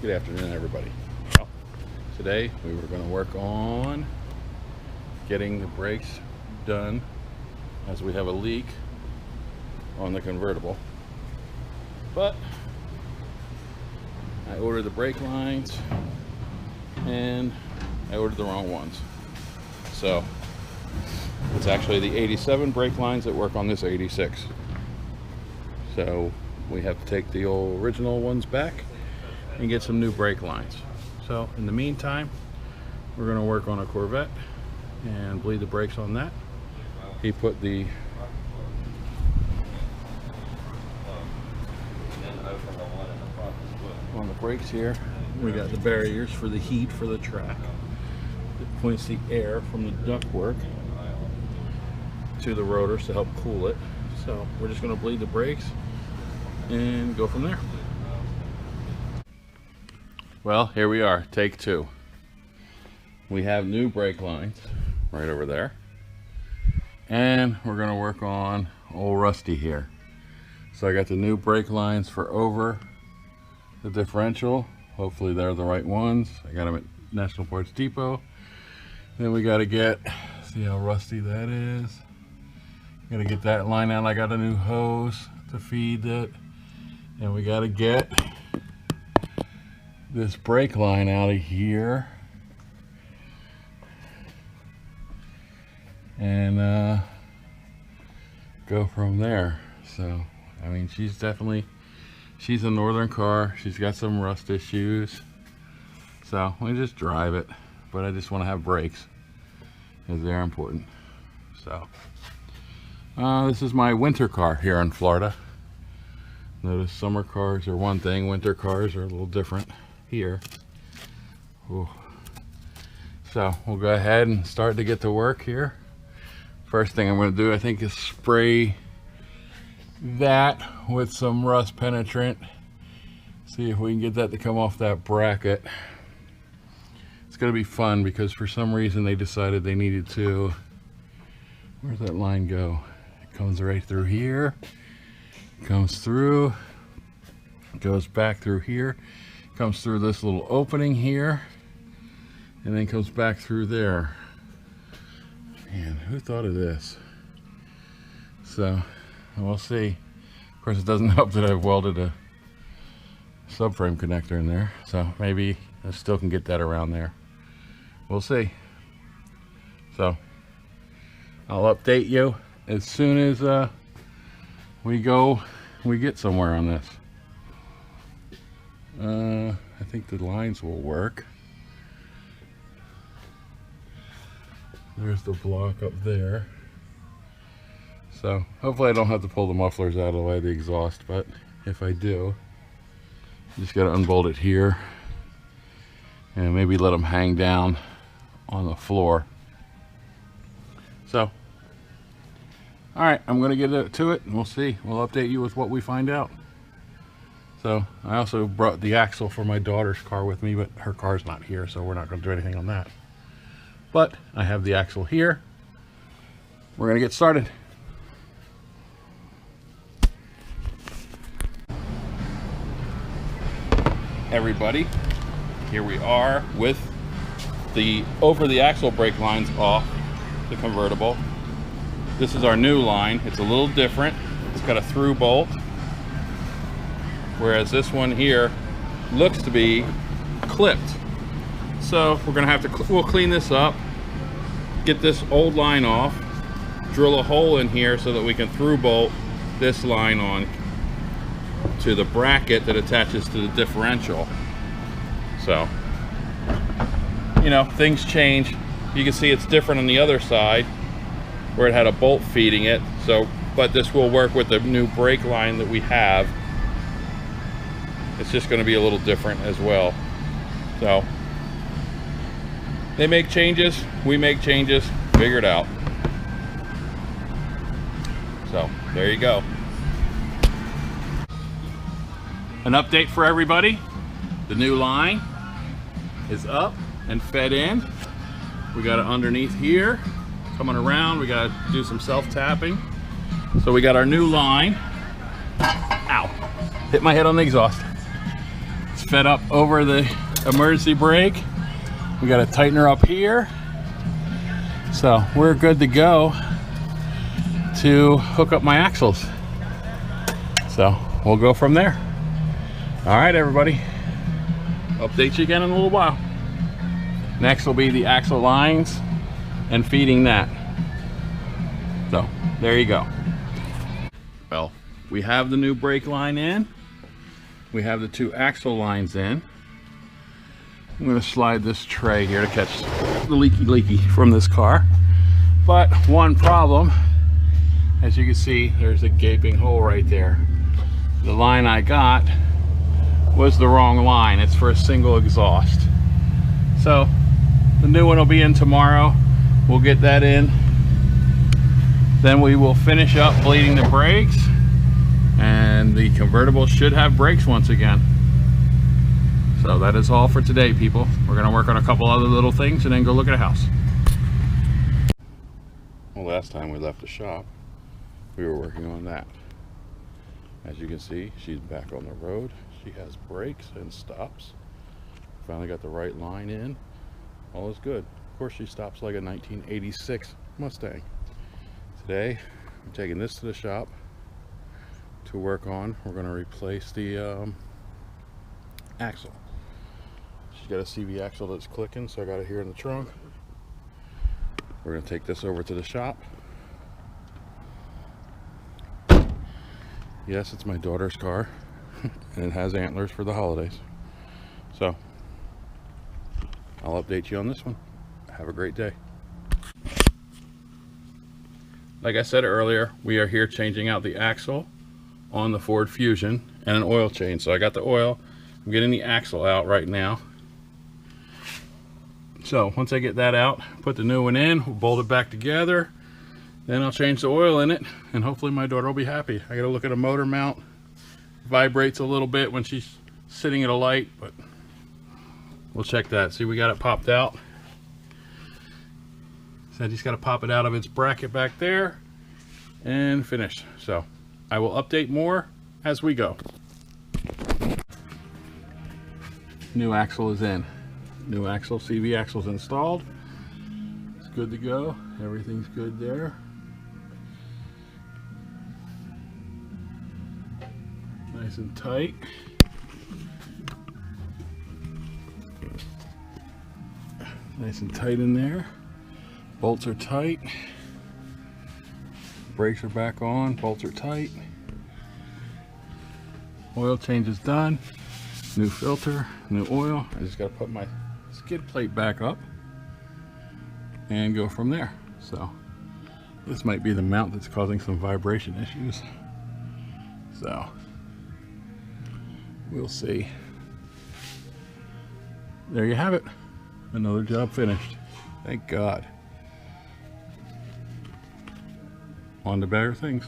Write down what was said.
Good afternoon, everybody. Well, today we were going to work on getting the brakes done as we have a leak on the convertible. But I ordered the brake lines and I ordered the wrong ones. So it's actually the 87 brake lines that work on this 86. So we have to take the old original ones back and get some new brake lines. So in the meantime, we're going to work on a Corvette and bleed the brakes on that. He put the on the brakes here. We got the barriers for the heat for the track. It points the air from the ductwork to the rotors to help cool it. So we're just going to bleed the brakes and go from there. Well, here we are, take two. We have new brake lines right over there, and we're going to work on old Rusty here. So I got the new brake lines for over the differential. Hopefully they're the right ones. I got them at National Parts Depot. Then we got to get, see how rusty that is. Got to get that line out. I got a new hose to feed it, and we got to get this brake line out of here and go from there. So I mean, she's a northern car. She's got some rust issues, so we just drive it, but I just want to have brakes because they're important. So this is my winter car here in Florida. Notice summer cars are one thing, winter cars are a little different here. Ooh. So we'll go ahead and start to get to work here. First thing I'm going to do, I think, is spray that with some rust penetrant. See if we can get that to come off that bracket. It's going to be fun because for some reason they decided they needed to. Where's that line go? It comes right through here, comes through, goes back through here, comes through this little opening here, and then comes back through there. Man, who thought of this? So we'll see. Of course, it doesn't help that I've welded a subframe connector in there, so maybe I still can get that around there. We'll see. So I'll update you as soon as we get somewhere on this. I think the lines will work. There's the block up there. So hopefully I don't have to pull the mufflers out of the way of the exhaust, but if I do, just got to unbolt it here and maybe let them hang down on the floor. So all right, I'm going to get to it and we'll see. We'll update you with what we find out. So I also brought the axle for my daughter's car with me, but her car's not here, so we're not going to do anything on that. But I have the axle here. We're going to get started. Everybody, here we are with the axle brake lines off the convertible. This is our new line. It's a little different. It's got a through bolt, whereas this one here looks to be clipped. So we're gonna have to, we'll clean this up, get this old line off, drill a hole in here so that we can through bolt this line on to the bracket that attaches to the differential. So, you know, things change. You can see it's different on the other side where it had a bolt feeding it. So, but this will work with the new brake line that we have. It's just going to be a little different as well. So they make changes, we make changes, figure it out. So there you go. An update for everybody. The new line is up and fed in. We got it underneath here, coming around. We got to do some self-tapping. So we got our new line. Ow, hit my head on the exhaust. It's fed up over the emergency brake. We got a tightener up here. So we're good to go to hook up my axles. So we'll go from there. All right, everybody. Update you again in a little while. Next will be the axle lines and feeding that. So there you go. Well, we have the new brake line in. We have the 2 axle lines in. I'm going to slide this tray here to catch the leaky from this car. But one problem, as you can see, there's a gaping hole right there. The line I got was the wrong line. It's for a single exhaust. So the new one will be in tomorrow. We'll get that in. Then we will finish up bleeding the brakes, and the convertible should have brakes once again. So that is all for today, people. We're going to work on a couple other little things and then go look at a house. Well, last time we left the shop, we were working on that. As you can see, she's back on the road. She has brakes and stops. Finally got the right line in. All is good. Of course, she stops like a 1986 Mustang. Today, I'm taking this to the shop to work on. We're going to replace the axle. She's got a CV axle that's clicking, so I got it here in the trunk. We're going to take this over to the shop. Yes, it's my daughter's car, and it has antlers for the holidays. So, I'll update you on this one. Have a great day. Like I said earlier, we are here changing out the axle on the Ford Fusion and an oil change. So I got the oil. I'm getting the axle out right now. So once I get that out, put the new one in, we'll bolt it back together. Then I'll change the oil in it, and hopefully my daughter will be happy. I gotta look at a motor mount. Vibrates a little bit when she's sitting at a light, but we'll check that. See, we got it popped out. So I just got to pop it out of its bracket back there and finish. So I will update more as we go. New axle is in. New axle, CV axle's installed. It's good to go. Everything's good there. Nice and tight. Nice and tight in there. Bolts are tight. Brakes are back on. Bolts are tight. Oil change is done. New filter, new oil. I just got to put my skid plate back up and go from there. So this might be the mount that's causing some vibration issues. So we'll see. There you have it. Another job finished. Thank God. On to better things.